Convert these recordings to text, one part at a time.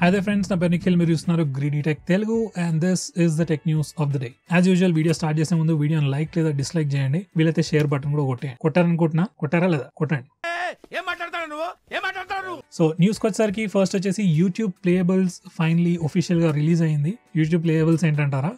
Hi there friends, నా పేరు నిఖిల్, మీరు చూస్తున్నారు greedy tech Telugu and this is the tech news of the day. As usual video start చేసే ముందు వీడియోని లైక్ లేదా డిస్లైక్ చేయండి, వీలైతే షేర్ బటన్ కూడా కొట్టేయండి. కొట్టారా లేదా కొట్టండి. సో న్యూస్ వచ్చేసరికి ఫస్ట్ వచ్చేసి యూట్యూబ్ ప్లేయబుల్స్ ఫైనలీ ఒఫిషియల్ గా రిలీజ్ అయింది. యూట్యూబ్ ప్లేయబుల్స్ ఏంటంటారా,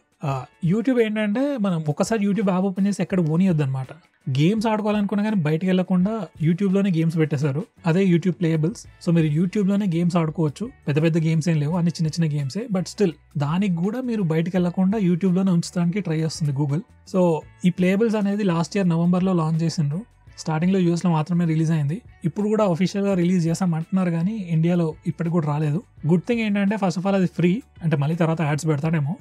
యూట్యూబ్ ఏంటంటే మనం ఒక్కసారి యూట్యూబ్ యాప్ ఓపెన్ చేసి ఎక్కడ పోనీయొద్దు అనమాట. గేమ్స్ ఆడుకోవాలనుకున్నా కానీ బయటకు వెళ్లకుండా యూట్యూబ్ లోనే గేమ్స్ పెట్టేశారు, అదే యూట్యూబ్ ప్లేయబుల్స్. సో మీరు యూట్యూబ్ లోనే గేమ్స్ ఆడుకోవచ్చు, పెద్ద పెద్ద గేమ్స్ ఏం లేవు, అన్ని చిన్న చిన్న గేమ్సే. బట్ స్టిల్ దానికి కూడా మీరు బయటకు వెళ్లకుండా యూట్యూబ్ లోనే ఉంచడానికి ట్రై చేస్తుంది గూగుల్. సో ఈ ప్లేయబుల్స్ అనేది లాస్ట్ ఇయర్ నవంబర్ లో లాంచ్ చేసిండ్రు. స్టార్టింగ్ లో యూఎస్ లో మాత్రమే రిలీజ్ అయింది. ఇప్పుడు కూడా అఫీషియల్ గా రిలీజ్ చేస్తామంటున్నారు కానీ ఇండియాలో ఇప్పటికి కూడా రాలేదు. గుడ్ థింగ్ ఏంటంటే ఫస్ట్ ఆఫ్ ఆల్ అది ఫ్రీ, అంటే మళ్ళీ తర్వాత యాడ్స్ పెడతాడేమో.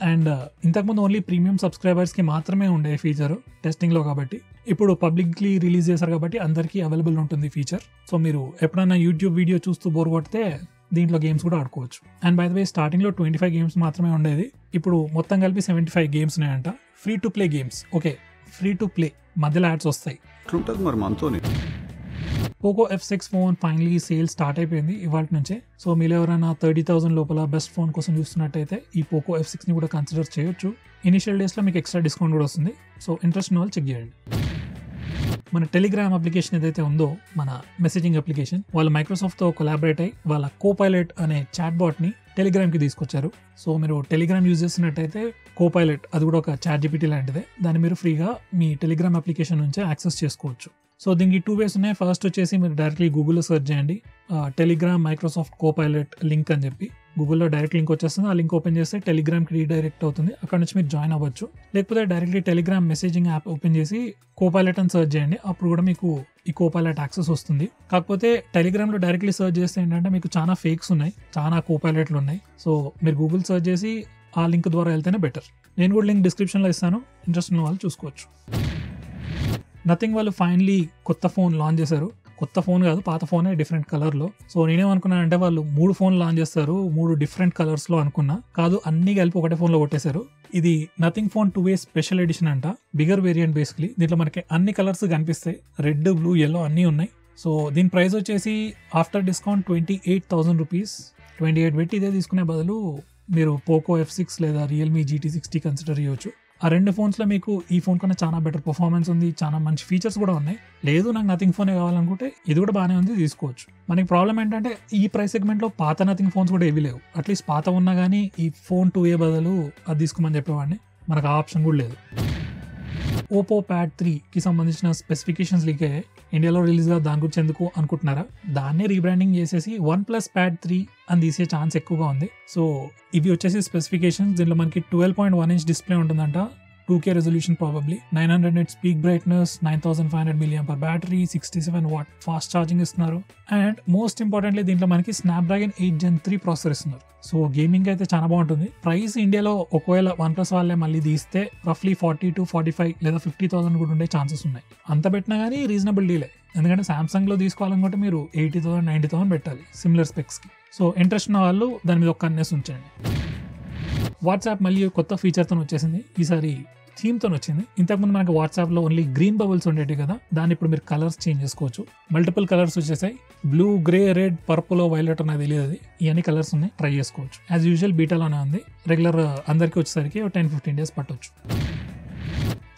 అండ్ ఇంతకుముందు ఓన్లీ ప్రీమియం సబ్స్క్రైబర్స్ కి మాత్రమే ఉండే ఫీచర్ టెస్టింగ్ లో, కాబట్టి ఇప్పుడు పబ్లిక్లీ రిలీజ్ చేశారు కాబట్టి అందరికీ అవైలబుల్ ఉంటుంది ఫీచర్. సో మీరు ఎప్పుడైనా యూట్యూబ్ వీడియో చూస్తూ బోర్ కొడితే దీంట్లో గేమ్స్ కూడా ఆడుకోవచ్చు. And by the way starting లో 25 గేమ్స్ మాత్రమే ఉండేది, ఇప్పుడు మొత్తం కలిపి 75 గేమ్స్ ఉన్నాయంట. Free to play games. Okay, free to play, మధ్యలో యాడ్స్ వస్తాయి. Poco F6 phone finally sale start అయిపోయింది ఇవాళ నుంచే. సో మీరు ఎవరైనా 30,000 లోపల బెస్ట్ ఫోన్ కోసం చూస్తున్నట్టయితే ఈ పోకో F6 ని కూడా కన్సిడర్ చేయొచ్చు. ఇనిషియల్ డేస్ లో మీకు ఎక్స్ట్రా డిస్కౌంట్ కూడా వస్తుంది. సో ఇంట్రెస్ట్ ఉన్న వాళ్ళు చెక్ చేయండి. మన టెలిగ్రామ్ అప్లికేషన్ ఏదైతే ఉందో, మన మెసేజింగ్ అప్లికేషన్, వాళ్ళు మైక్రోసాఫ్ట్ తో కొలాబరేట్ అయ్యి వాళ్ళ కోపైలట్ అనే చాట్ బాట్ ని టెలిగ్రామ్ కి తీసుకొచ్చారు. సో మీరు టెలిగ్రామ్ యూజ్ చేస్తున్నట్టయితే కోపైలట్ అది కూడా ఒక చాట్ జీపీటీ లాంటిదే, దాన్ని మీరు ఫ్రీగా మీ టెలిగ్రామ్ అప్లికేషన్ నుంచే యాక్సెస్ చేసుకోవచ్చు. సో దీనికి 2 ways ఉన్నాయి. ఫస్ట్ వచ్చేసి మీరు డైరెక్ట్లీ గూగుల్లో సెర్చ్ చేయండి, టెలిగ్రామ్ మైక్రోసాఫ్ట్ కోపైలట్ లింక్ అని చెప్పి. గూగుల్లో డైరెక్ట్ లింక్ వచ్చేస్తుంది, ఆ లింక్ ఓపెన్ చేస్తే టెలిగ్రామ్కి రీడైరెక్ట్ అవుతుంది, అక్కడ నుంచి మీరు జాయిన్ అవ్వచ్చు. లేకపోతే directly Telegram messaging app open చేసి కోపైలట్ అని సెర్చ్ చేయండి, అప్పుడు కూడా మీకు ఈ కోపైలట్ యాక్సెస్ వస్తుంది. కాకపోతే టెలిగ్రామ్లో డైరెక్ట్లీ సెర్చ్ చేస్తే ఏంటంటే మీకు చాలా ఫేక్స్ ఉన్నాయి, చాలా కోపైలట్లు ఉన్నాయి. సో మీరు గూగుల్ సెర్చ్ చేసి ఆ లింక్ ద్వారా వెళ్తేనే బెటర్. నేను కూడా లింక్ డిస్క్రిప్షన్లో ఇస్తాను, ఇంట్రెస్ట్ ఉన్న వాళ్ళు చూసుకోవచ్చు. నథింగ్ వాళ్ళు ఫైనలీ కొత్త ఫోన్ లాంచ్ చేశారు. కొత్త ఫోన్ కాదు, పాత ఫోనే, డిఫరెంట్ కలర్లో. సో నేనేమనుకున్నానంటే వాళ్ళు 3 ఫోన్లు లాంచ్ చేస్తారు, 3 డిఫరెంట్ కలర్స్లో అనుకున్నా. కాదు, అన్ని కలిపి ఒకటే ఫోన్లో కొట్టేశారు. ఇది nothing phone 2A special edition అంట, బిగర్ వేరియంట్ బేసిక్లీ. దీంట్లో మనకి అన్ని కలర్స్ కనిపిస్తాయి, రెడ్, బ్లూ, yellow అన్నీ ఉన్నాయి. సో దీని ప్రైస్ వచ్చేసి ఆఫ్టర్ డిస్కౌంట్ 28,000 రూపీస్. 28 పెట్టి ఇదే తీసుకునే బదులు మీరు పోకో F6 లేదా రియల్మీ GT60 కన్సిడర్ చేయవచ్చు. ఆ 2 ఫోన్స్లో మీకు ఈ ఫోన్ కన్నా చాలా బెటర్ పర్ఫార్మెన్స్ ఉంది, చాలా మంచి ఫీచర్స్ కూడా ఉన్నాయి. లేదు నాకు నథింగ్ ఫోనే కావాలనుకుంటే ఇది కూడా బాగానే ఉంది, తీసుకోవచ్చు. మనకి ప్రాబ్లం ఏంటంటే ఈ ప్రైస్ సెగ్మెంట్లో పాత నథింగ్ ఫోన్స్ కూడా ఏవి లేవు. అట్లీస్ట్ పాత ఉన్నా కానీ ఈ ఫోన్ 2A బదులు అది తీసుకోమని చెప్పేవాడిని, మనకు ఆ ఆప్షన్ కూడా లేదు. ఓపో ప్యాడ్ 3కి సంబంధించిన స్పెసిఫికేషన్స్ లీక్ అయ్యాయి, ఇండియాలో రిలీజ్ గా. దాని గురించి ఎందుకు అనుకుంటున్నారా, దాన్నే రీబ్రాండింగ్ చేసేసి OnePlus Pad 3 అని తీసే ఛాన్స్ ఎక్కువగా ఉంది. సో ఇవి వచ్చేసి స్పెసిఫికేషన్స్. దీంట్లో మనకి 12.1 inch డిస్ప్లే ఉంటుందంట, 2K resolution probably, 900 nits peak brightness, 9500 mAh battery, 67 watt fast charging ఇస్తున్నారు. అండ్ మోస్ట్ ఇంపార్టెంట్లీ దీంట్లో మనకి స్నాప్డ్రాగన్ 8 Gen 3 ప్రాసెసర్ ఇస్తున్నారు. సో గేమింగ్ అయితే చాలా బాగుంటుంది. ప్రైస్ ఇండియాలో ఒకవేళ OnePlus వాళ్ళే మళ్ళీ తీస్తే రఫ్లీ 40 to 45 లేదా 50,000 కూడా ఉండే ఛాన్సెస్ ఉన్నాయి. అంత పెట్టినా కానీ రీజనబుల్ డీలే, ఎందుకంటే సామ్సంగ్ లో తీసుకోవాలనుకుంటే మీరు 80,000 90,000 పెట్టాలి సిమిలర్ స్పెక్స్ కి. సో ఇంట్రెస్ట్ ఉన్న వాళ్ళు దాని మీద ఒక కన్నేసి ఉంచండి. వాట్సాప్ మళ్ళీ కొత్త ఫీచర్తో వచ్చేసింది, ఈసారి థీమ్తో వచ్చింది. ఇంతకుముందు మనకి వాట్సాప్లో ఓన్లీ గ్రీన్ బబుల్స్ ఉండేవి కదా, దాన్ని ఇప్పుడు మీరు కలర్స్ చేంజ్ చేసుకోవచ్చు. మల్టిపుల్ కలర్స్ వచ్చేసాయి, blue, grey, red, purple, violet అనేది తెలియదు, ఇవన్నీ కలర్స్ ఉన్నాయి, ట్రై చేసుకోవచ్చు. యాజ్ యూజువల్ బీటాలోనే ఉంది, రెగ్యులర్ అందరికీ వచ్చేసరికి 10-15 days పట్టవచ్చు.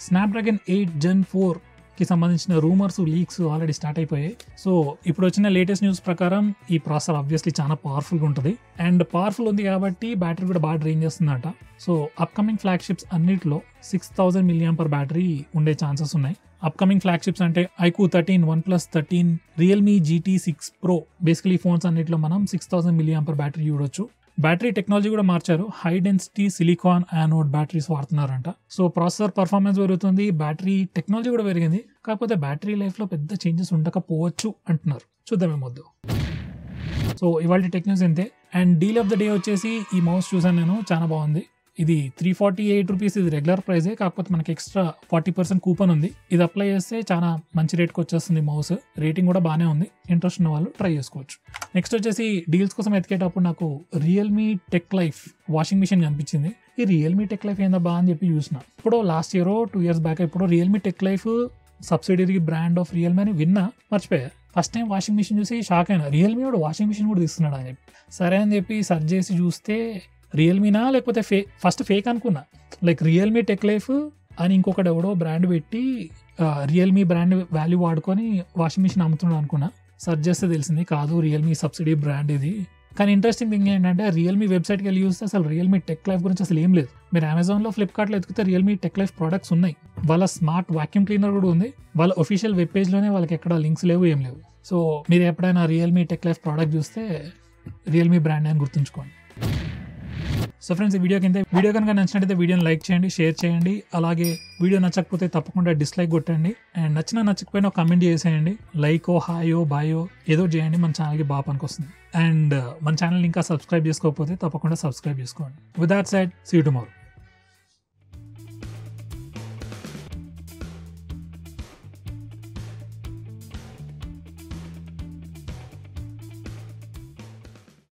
స్నాప్డ్రాగన్ 8 Gen 4 కి సంబంధించిన రూమర్స్, లీక్స్ ఆల్రెడీ స్టార్ట్ అయిపోయాయి. సో ఇప్పుడు వచ్చిన లేటెస్ట్ న్యూస్ ప్రకారం ఈ ప్రాసెసర్ ఆబ్వియస్లీ చాలా పవర్ఫుల్గా ఉంటుంది, అండ్ పవర్ఫుల్ ఉంది కాబట్టి బ్యాటరీ కూడా బాగా డ్రైన్ చేస్తుందట. సో అప్కమింగ్ ఫ్లాగ్షిప్స్ అన్నిట్లో 6000 mAh బ్యాటరీ ఉండే ఛాన్సెస్ ఉన్నాయి. అప్కమింగ్ ఫ్లాగ్షిప్స్ అంటే iQOO 13, OnePlus 13, Realme GT6 Pro, basically phones అన్నిట్లో మనం 6000 mAh బ్యాటరీ చూడొచ్చు. బ్యాటరీ టెక్నాలజీ కూడా మార్చారు, high density silicon anode batteries వాడుతున్నారంట. సో ప్రాసెసర్ పర్ఫార్మెన్స్ పెరుగుతుంది, బ్యాటరీ టెక్నాలజీ కూడా పెరిగింది. కాకపోతే బ్యాటరీ లైఫ్ లో పెద్ద చేంజెస్ ఉండకపోవచ్చు అంటున్నారు, చూద్దామేమొద్దు. సో ఇవాళ టెక్ న్యూస్ ఇంతే. And deal of the day వచ్చేసి ఈ మౌస్ చూసాను నేను, చాలా బాగుంది. ఇది 348 రూపీస్, ఇది రెగ్యులర్ ప్రైజే, కాకపోతే మనకి ఎక్స్ట్రా 40% కూపన్ ఉంది. ఇది అప్లై చేస్తే చాలా మంచి రేట్కి వచ్చేస్తుంది మౌస్. రేటింగ్ కూడా బాగానే ఉంది, ఇంట్రెస్ట్ ఉన్న వాళ్ళు ట్రై చేసుకోవచ్చు. నెక్స్ట్ వచ్చేసి డీల్స్ కోసం ఎతికేటప్పుడు నాకు Realme tech life washing machine కనిపించింది. ఈ రియల్మీ టెక్ లైఫ్ ఏందా బా అని చెప్పి చూసిన. ఇప్పుడు లాస్ట్ ఇయర్ 2 years బ్యాక్ ఇప్పుడు Realme tech life subsidiary brand of Realme అని విన్నా, మర్చిపోయా. ఫస్ట్ టైం వాషింగ్ మిషన్ చూసి షాక్ అయినా, రియల్మీ కూడా వాషింగ్ మిషన్ కూడా తీస్తున్నాడు అని చెప్పి. సరే అని చెప్పి సెర్చ్ చేసి చూస్తే రియల్మీనా లేకపోతే ఫస్ట్ ఫేక్ అనుకున్నా. లైక్ రియల్మీ టెక్ లైఫ్ అని ఇంకొకటి ఎవడో బ్రాండ్ పెట్టి రియల్మీ బ్రాండ్ వాల్యూ వాడుకొని వాషింగ్ మిషన్ అమ్ముతున్నాడు అనుకున్నా. సెర్చ్ చేస్తే తెలిసింది కాదు, రియల్మీ సబ్సిడీ బ్రాండ్ ఇది. కానీ ఇంట్రెస్టింగ్ థింగ్ ఏంటంటే రియల్మీ వెబ్సైట్కి వెళ్ళి చూస్తే అసలు రియల్మీ టెక్ లైఫ్ గురించి అసలు ఏం లేదు. మీరు అమెజాన్లో, ఫ్లిప్కార్ట్లో ఎతికితే రియల్మీ టెక్ లైఫ్ ప్రోడక్ట్స్ ఉన్నాయి. వాళ్ళ స్మార్ట్ వాక్యూమ్ క్లీనర్ కూడా ఉంది. వాళ్ళ ఒఫీషియల్ వెబ్ పేజ్లోనే వాళ్ళకి ఎక్కడ లింక్స్ లేవు, ఏం లేవు. సో మీరు ఎప్పుడైనా రియల్మీ టెక్ లైఫ్ ప్రోడక్ట్ చూస్తే రియల్మీ బ్రాండ్ అని గుర్తుంచుకోండి. సో ఫ్రెండ్స్, ఈ వీడియో కనుక నచ్చినట్టయితే వీడియోని లైక్ చేయండి, షేర్ చేయండి. అలాగే వీడియో నచ్చకపోతే తప్పకుండా డిస్లైక్ కొట్టండి. అండ్ నచ్చకపోయినా కామెంట్ చేసేయండి. లైకో, హాయో, బాయో ఏదో చేయండి, మన ఛానల్కి బాగా పనికొస్తుంది. అండ్ మన ఛానల్ ఇంకా సబ్స్క్రైబ్ చేసుకోకపోతే తప్పకుండా సబ్స్క్రైబ్ చేసుకోండి. With that side, see you tomorrow.